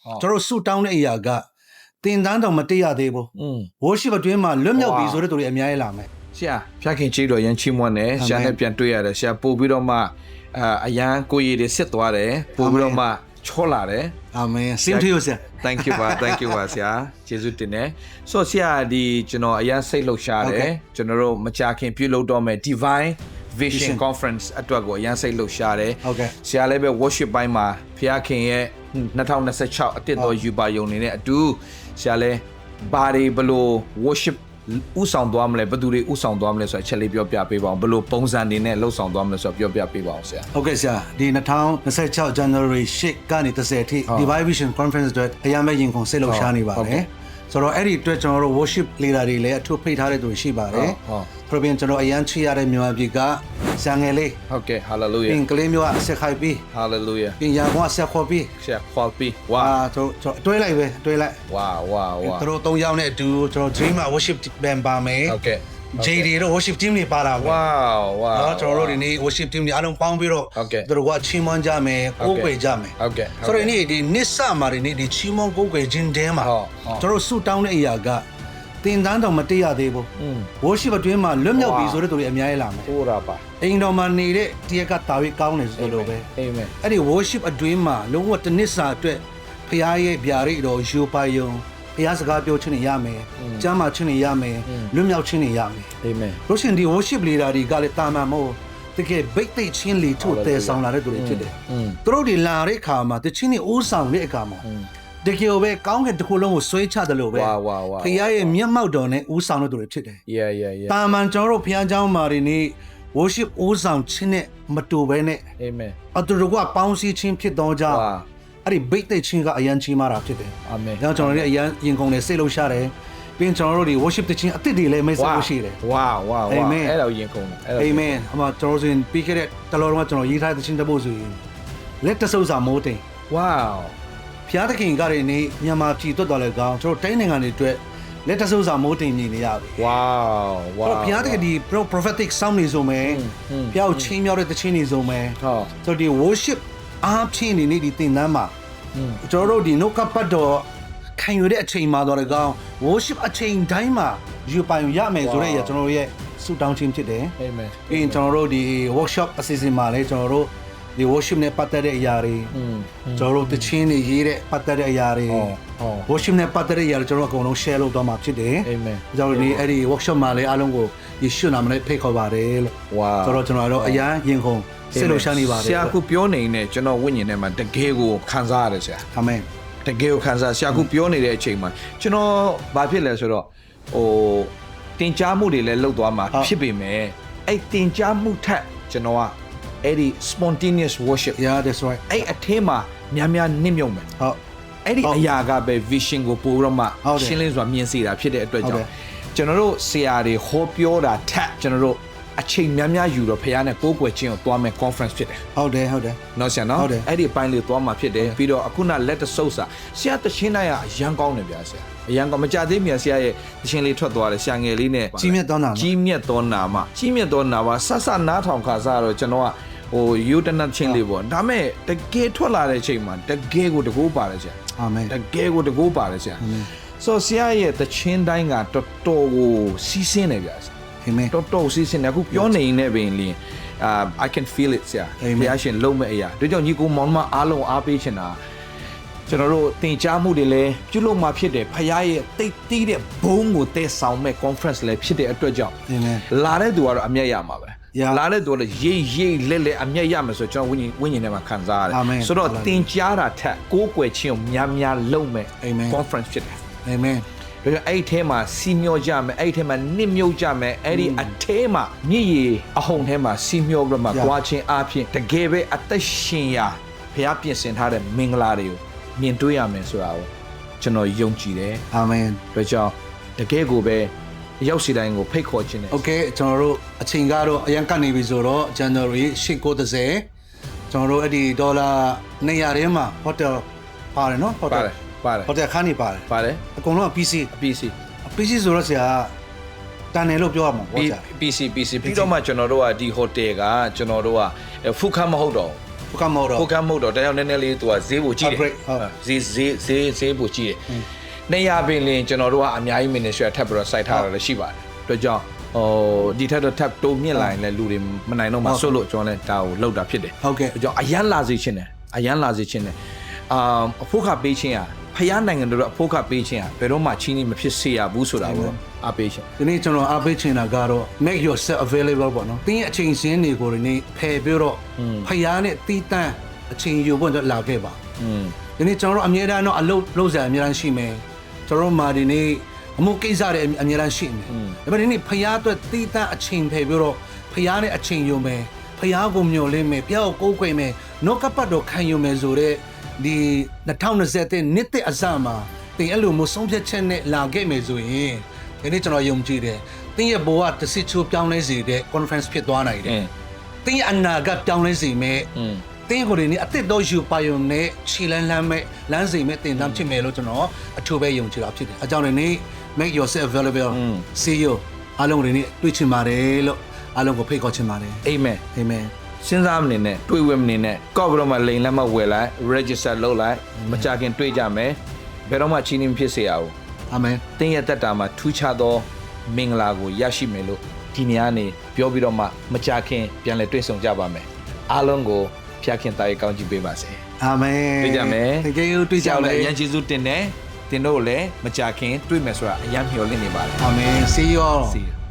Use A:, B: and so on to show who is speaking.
A: ကျွန်တော်ဆူတောင်းတဲ့အရာကတင်တန်းတော်မတည့်ရသေးဘူး worship အတွင်းမှာလွတ်မြောက်ပြီဆိုတဲ့သူတွေအများကြီးလာမယ်
B: ဆရာဖျက်ခင်ကြီးတော်ရန်ချီးမွမ်းတယ်ဆရာနဲ့ပြန်တွေ့ရတယ်ဆရာပို့ပြီးတော့မှအရန်ကိုရည်တွေစစ်သွားတယ်ပို့ပြီးတော့မှချောလာတယ်
A: Amen same to you sir
B: thank you ပါဆရာကျေးဇူးတင်တယ်ဆိုတော့ဆရာဒီကျွန်တော်အရန်စိတ်လှုပ်ရှားတယ်ကျွန်တော်တို့မကြာခင်ပြုလုပ်တော့မယ် Divine Vision Conference အတွက်ကိုအရန်စိတ်လှုပ်ရှားတယ်ဆရာလည်းပဲ worship ပိုင်းမှာဖျက်ခင်ရဲ့2026အတစ်တော်ယူပါယုံနေတဲ့အတူဆရာလည်းဘာတွေဘလို့ worship ဥဆောင်သွားမလဲဘယ်သူတွေဥဆောင်သွားမလဲဆိုတော့အချက်လေးပြောပြပေးပါအောင်ဘယ်လိုပုံစံတွေနဲ့လှုပ်ဆောင်သွားမလဲဆိုတော့ပြောပြပေးပါအောင်ဆရာ
A: ဟုတ်ကဲ့ဆရာဒီ2026 January 8ကနေ30ထိ Divine Vision Conference အတွက်အရန်မဲ့ရင်ခုန်စိတ်လှုပ်ရှားနေပါတယ်ဆိုတော့အဲ့ဒီအတွက်ကျွန်တော်တို့ worship leader တွေလည်းအထူးဖိတ်ထားတဲ့သူရှိပါတယ်ပြပြင်ကျွန်တော်အရန်ချရတဲ့မြန်မာပြည်ကဆန်ငယ်လေး
B: ဟုတ်ကဲ့ hallelujah
A: ပြင်ကလေးမျိုးအဆက်ခိုက်ပြီး
B: hallelujah
A: ပြင်ရကွာဆက်ခေါ်ပြီး
B: share quality
A: ဝါကျွန်တော်တွဲလိုက်ပဲတွဲလိုက်
B: wow
A: တို့3ယောက်နဲ့အတူကျွန်တော် dream worship band ပါမယ်
B: ဟုတ်ကဲ့
A: JD တို့ worship team တွေပါလာပါ
B: wow
A: နော်ကျွန်တော်တို့ဒီနေ့ worship team တွေအားလုံးပေါင်းပြီးတော့တို့ကချီးမွမ်းကြမယ်ကိုးကွယ်ကြမယ်
B: ဟုတ်ကဲ့
A: ဆိုတော့ဒီနှစ်စမှာဒီနေ့ဒီချီးမွမ်းကိုးကွယ်ခြင်းတဲမှာကျွန်တော်ဆူတောင်းတဲ့အရာကတင်တန်းတော်မတည့်ရသေးဘူး worship အတွင်းမှာလွတ်မြောက်ပြီဆိုတဲ့သူတွေအများကြီးလာမယ်
B: ဟုတ်တာပါ
A: အိမ်တော်မှာနေတဲ့တရက်ကတာဝေးကောင်းတယ်ဆိုလို့ပဲ
B: amen
A: အဲ့ဒီ worship အတွင်းမှာလုံးဝတစ်နှစ်စာအတွက်ဖခင်ရဲ့ဗျာဒိတ်တော်ယူပါယုံဖခင်စကားပြောခြင်းတွေရမယ်ကျမ်းမာခြင်းတွေရမယ်လွတ်မြောက်ခြင်းတွေရမယ်
B: amen
A: လို့ရှင်ဒီ worship leader တွေကလည်းတာမန်မဟုတ်တကယ်ဘိတ်သိက်ချင်းလီထုတ်တဲဆောင်လာတဲ့သူတွေဖြစ်တယ်သူတို့ဒီလာတဲ့အခါမှာတချင်းတွေအိုးဆောင်တဲ့အခါမှာတကယ်ပဲကောင်းကင်တစ်ခုလုံးကိုဆွဲချတယ်လို့ပဲဖခင်ရဲ့မျက်မှောက်တော်နဲ့ဦးဆောင်တဲ့သူတွေဖြစ်တယ်
B: yeah
A: တာမန်ကျွန်တော်တို့ဖခင်เจ้าမာတွေနေ worship ဦးဆောင်ခြင်းနဲ့မတူဘဲနဲ့
B: amen
A: အတူတူကပေါင်းစည်းခြင်းဖြစ်တော့ကြောင့်အဲ့ဒီဘိတ်သိက်ချင်းကအရန်ကြီးမာတာဖြစ်တယ်
B: amen
A: ဒါကြောင့်ကျွန်တော်တို့အရန်ရင်ကုန်နေစိတ်လှုပ်ရှားတယ်ပြီးရင်ကျွန်တော်တို့ဒီ worship တခြင်းအသစ်တွေလည်းမိတ်ဆက်လို့ရှိတယ်
B: wow အဲ့တော့ရင်ကုန်တယ်
A: amen အမကျွန်တော်ဆိုရင်ပြီးခဲ့တဲ့တလောတော့ကျွန်တော်ရေးထားတဲ့တခြင်းတစ်ပုဒ်ဆိုရင်လက်တဆုပ်စာမိုးတိမ်
B: wow
A: ဖျားသခင်ကတွေနေမြန်မာပြည်တွတ်တော်လဲကောင်းကျွန်တော်တိုင်းနိုင်ငံတွေအတွက်လက်တဆုပ်စာမိုးတိမ်မြင်နေရပြီ
B: wow
A: ဖျားသခင်ဒီ prophetic sound တွေဆိုမယ်ဖျားကိုချင်းမြောက်တဲ့တခြင်းတွေဆိုမယ်ဆိုတော့ဒီ worship အားဖြင့်နေဒီသင်တန်းမှာကျွန်တော်တို့ဒီနှုတ်ကပတ်တော်ခံယူတဲ့အချိန်မှာတော့ကောင်း worship အချိန်တိုင်းမှာယူပိုင်ရမယ်ဆိုတဲ့ရကျွန်တော်ရဲ့ဆုတောင်းခြင်းဖြစ်တယ်
B: amen
A: ပြီးရင်ကျွန်တော်တို့ဒီ workshop အစီအစဉ်မှာလည်းကျွန်တော်တို့ဒီ worship နဲ့ပတ်သက်တဲ့အရာတွေကျွန်တော်တို့တခြင်းတွေရေးတဲ့ပတ်သက်တဲ့အရာတွေ worship နဲ့ပတ်သက်တဲ့အရာတွေကျွန်တော်တို့အကုန်လုံး share လုပ်သွားမှာဖြစ်တယ်
B: amen
A: ကျွန်တော်တို့ဒီအဲ့ဒီ workshop မှာလည်းအားလုံးကိုယေရှုနာမနဲ့ဖိတ်ခေါ်ပါတယ်လို့
B: wow
A: ဆိုတော့ကျွန်တော်တို့အရန်ရင်ခုန်စိတ်လှုပ်ရှားနေပါတယ်
B: ဆရာခုပြောနေနေကျွန်တော်ဝိညာဉ်ထဲမှာတကယ်ကိုခံစားရတယ်ဆရာ
A: အာမင်
B: တကယ်ကိုခံစားဆရာခုပြောနေတဲ့အချိန်မှာကျွန်တော်ဘာဖြစ်လဲဆိုတော့ဟိုတင်ကြားမှုတွေလည်းလှုပ်သွားမှာဖြစ်ပေမဲ့အဲ့တင်ကြားမှုထက်ကျွန်တော်ကအဲ့ဒီ spontaneous worship
A: yeah that's right
B: အဲ့အထင်းမှာများနစ်မြုံမယ်
A: ဟုတ်
B: အဲ့ဒီအရာကပဲ vision ကိုပို့တော့မှရှင်းလင်းစွာမြင်စေတာဖြစ်တဲ့အတွက်ကြောင့်ကျွန်တော်တို့ဆရာတွေဟောပြောတာထက်ကျွန်တော်တို့အချိန်များယူတော့ဖခင်နဲ့ကိုးကွယ်ခြင်းကိုသွားမယ် conference ဖြစ်တယ်
A: ဟုတ်တယ်
B: နော်ဆရာနော်အဲ့ဒီအပိုင်းလေးသွားမှာဖြစ်တယ်ပြီးတော့အခုနလက်တဆုပ်စာဆရာတခြင်းတိုင်းကအရန်ကောင်းတယ်ဗျာဆရာအရန်ကောင်းမကြသေးမြဆရာရဲ့တခြင်းလေးထွက်သွားတယ်ဆရာငယ်လေးနဲ့က
A: ြီးမြတ်သောနာမဆ
B: ဆနားထောင်ခါစားတော့ကျွန်တော်ကဟိုယူတနတ်ချင်းလေးပေါ့ဒါမဲ့တကယ်ထွက်လာတဲ့အချိန်မှာတကယ်ကိုတကိုးပါတယ်ဆရာ
A: အာမင်
B: တကယ်ကိုတကိုးပါတယ်ဆရာဆိုဆရာရဲ့တခြင်းတိုင်းကတော်တော်ကိုစီးဆင်းနေဗျာဆရာ
A: Amen
B: တော်စီးစင်တယ်အခုပြောနေနေပင်လင်း I can feel it ဆရာဘုရားရှင်လုံးမဲ့အရာတို့ကြောင့်ညီကိုမောင်မအားလုံးအားပေးချင်တာကျွန်တော်တို့တင်ကြားမှုတွေလည်းပြုလုပ်မှာဖြစ်တယ်ဘုရားရဲ့တိတ်တီးတဲ့ဘုံကိုတည်ဆောင်မဲ့ conference လည်းဖြစ်တဲ့အတွက်ကြောင့်
A: Amen
B: လာတဲ့သူကတော့အမျက်ရမှာပဲလာတဲ့သူကလည်းရိပ်လက်အမျက်ရမယ်ဆိုကျွန်တော်ဝိညာဉ်ထဲမှာခံစားရတယ်ဆိုတော့တင်ကြားတာထက်ကိုးကွယ်ခြင်းကိုများလုံးမဲ့ conference ဖြစ်တယ်
A: Amen
B: ဒါကြောင့်အဲ့ဒီထဲမှာစီမျောကြမယ်အဲ့ဒီထဲမှာနစ်မြုပ်ကြမယ်အဲ့ဒီအထဲမှာမြည်ရည်အဟုန်ထဲမှာစီမျောပြီးတော့မှကြွားခြင်းအပြင်တကယ်ပဲအသက်ရှင်ရာဘုရားပြင်ဆင်ထားတဲ့မင်္ဂလာတွေကိုမြင်တွေ့ရမယ်ဆိုတာကိုကျွန်တော်ယုံကြည်တယ်
A: အာမင်ဒ
B: ါကြောင့်တကယ်ကိုပဲရောက်စီတိုင်းကိုဖိတ်ခေါ်ခြင်းတယ်
A: Okay ကျွန်တော်တို့အချိန်ကတော့အရင်ကနေပြီဆိုတော့ January 8-9-30ကျွန်တော်တို့အဲ့ဒီဒေါ်လာ200ထဲမှာ hotel ပါတယ်နော်
B: ပါတယ်ဟ
A: ိုတယ်ခန်းနေပါတယ်အကုန်လုံး PC ဆိုတော့ဆရာတန်တယ်လို့ပြောရမှာပေါ့ဆရာ
B: PC ပြီးတော့မှကျွန်တော်တို့ကဒီဟိုတယ်ကကျွန်တော်တို့ကဖူခမ်းမဟုတ်တော့ဖ
A: Poker mode တော့
B: Poker mode တော့တယောက်နည်းနည်းလေးသူကဈေးဖို့ကြည့်တယ်
A: Upgrade ဟုတ်
B: ဈေးဖို့ကြည့်တယ်နေရပင်လင်ကျွန်တော်တို့ကအများကြီး ministry ထပ်ပြီးတော့ site ထားတာလည်းရှိပါတယ်အတွက်ကြောင့်ဒီထက်တော့ထပ်တိုးမြင့်လာရင်လည်းလူတွေမနိုင်တော့မှဆွတ်လို့ကျွန်တော်လည်းဒါကိုလောက်တာဖြစ်တယ်
A: ဟုတ်ကဲ့
B: အတွက်ကြောင့်အရန်လာစေခြင်းတယ်အဖို့ခပေးခြင်းဖျားနိုင်ငံတို့အဖို့ခပေးခြင်းဘယ်တော့မှချင်းနေမဖြစ်စေရဘူးဆိုတာကိုအားပေးခြင်း
A: ဒီနေ့ကျွန်တော်အားပေးချင်တာကတော့ make yourself available ပေါ့နော်တင်းရဲ့အချိန်စင်းတွေကိုဒီနေ့ဖယ်ပြီးတော့ဖျားနဲ့တီးတန့်အချိန်ယူဖို့လာခဲ့ပါဒီနေ့ကျွန်တော်တို့အများအားတော့အလုပ်စရာအများအားရှိမယ်ကျွန်တော်တို့မာဒီနေ့အမှုကိစ္စတွေအများအားရှိမယ်ဒါပေမဲ့ဒီနေ့ဖျားအတွက်တီးတန့်အချိန်ဖယ်ပြီးတော့ဖျားနဲ့အချိန်ယူမယ်ဖျားကိုမျှော်လင့်မယ်ပြောက်ကိုးကွယ်မယ်နောက်ကပတ်တော့ခံယူမယ်ဆိုတဲ့ဒီ2020နှစ်တဲ့အစမှာတင်အဲ့လိုမျိုးဆုံးဖြတ်ချက်နဲ့လာခဲ့မယ်ဆိုရင်ဒီနေ့ကျွန်တော်ယုံကြည်တယ်တင်းရဲ့ဘဝတစ်စစ်ချိုးပြောင်းလဲစေတဲ့ conference ဖြစ်သွားနိုင်တယ်တင်းရဲ့အနာဂတ်ပြောင်းလဲစေမယ်တင်းကိုယ်နေအစ်စ်တော့ယူပါယုံနဲ့ခြေလန်းလန်းမဲ့လမ်းစီမဲ့တင်တမ်းဖြစ်မယ်လို့ကျွန်တော်အထူးပဲယုံကြည်တာဖြစ်တယ်အကြောင်းနဲ့ make yourself available see you အားလုံးတွေနဲ့တွေ့ချင်ပါတယ်လို့အားလုံးကိုဖိတ်ခေါ်ချင်ပါတယ်
B: amen
A: amen
B: စဉ်းစားမနေနဲ့တွေးဝဲမနေနဲ့ကော့ဘရောမှာလိန်လက်မှတ်ဝယ်လိုက် register လုပ်လိုက်မကြခင်တွေးကြမယ်ဘယ်တော့မှချင်းချင်းဖြစ်စေရအောင်
A: အာမင်
B: တင်းရဲ့တက်တာမှာထူးခြားသောမင်္ဂလာကိုရရှိမယ်လို့ဒီနေ့ကနေပြောပြီးတော့မှမကြခင်ပြန်လဲတွေ့ဆုံကြပါမယ်အားလုံးကိုဖျားခင်တာရေးကောင်းချီးပေးပါစေ
A: အာမင်
B: တွေ့ကြမယ်
A: တကယ်တွေ့ကြမယ်
B: အရန်ကျေးဇူးတင်တယ်တင်တို့လည်းမကြခင်တွေ့မယ်ဆိုတာအရန်မျှော်လင့်နေပါတယ်
A: အာမင် see you all
B: See you